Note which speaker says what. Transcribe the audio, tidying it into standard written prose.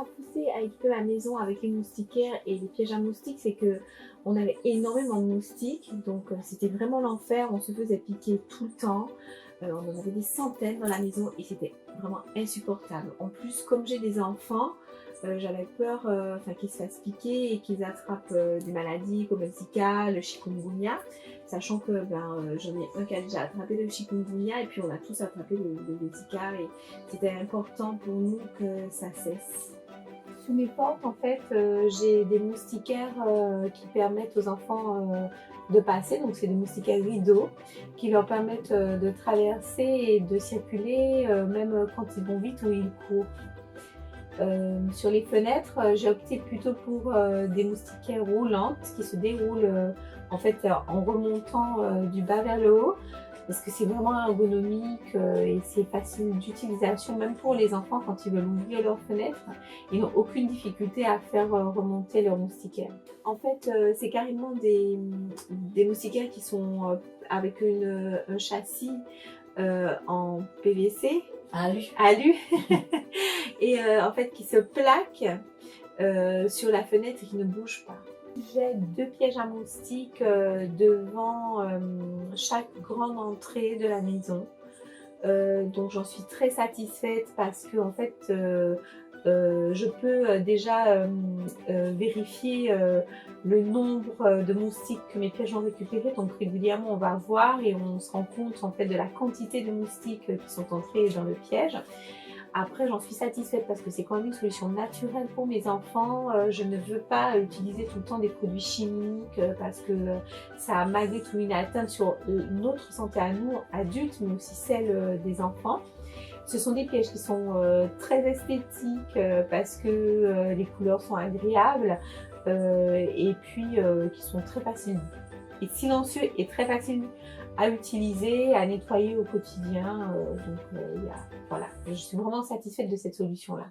Speaker 1: m'a poussée à équiper ma maison avec les moustiquaires et les pièges à moustiques, c'est que on avait énormément de moustiques, donc c'était vraiment l'enfer. On se faisait piquer tout le temps. On en avait des centaines dans la maison et c'était vraiment insupportable. En plus, comme j'ai des enfants, j'avais peur qu'ils se fassent piquer et qu'ils attrapent des maladies comme le Zika, le chikungunya, sachant que j'en ai un qui a déjà attrapé le chikungunya et puis on a tous attrapé le Zika et c'était important pour nous que ça cesse. Sous mes portes, en fait, j'ai des moustiquaires qui permettent aux enfants de passer. Donc, c'est des moustiquaires rideaux qui leur permettent de traverser et de circuler, même quand ils vont vite ou ils courent. Sur les fenêtres, j'ai opté plutôt pour des moustiquaires roulantes qui se déroulent en fait en remontant du bas vers le haut parce que c'est vraiment ergonomique et c'est facile d'utilisation même pour les enfants quand ils veulent ouvrir leurs fenêtres. Ils n'ont aucune difficulté à faire remonter leurs moustiquaires. En fait, c'est carrément des moustiquaires qui sont avec un châssis en PVC. Alu et en fait qui se plaque sur la fenêtre et qui ne bouge pas. J'ai 2 pièges à moustiques devant chaque grande entrée de la maison. Donc j'en suis très satisfaite parce que en fait je peux déjà vérifier le nombre de moustiques que mes pièges ont récupérés. Donc régulièrement on va voir et on se rend compte en fait de la quantité de moustiques qui sont entrés dans le piège. Après, j'en suis satisfaite parce que c'est quand même une solution naturelle pour mes enfants. Je ne veux pas utiliser tout le temps des produits chimiques parce que ça a malgré tout une atteinte sur notre santé à nous, adultes, mais aussi celle des enfants. Ce sont des pièges qui sont très esthétiques parce que les couleurs sont agréables et puis qui sont très faciles et silencieux et très faciles à utiliser, à nettoyer au quotidien. Voilà, je suis vraiment satisfaite de cette solution-là.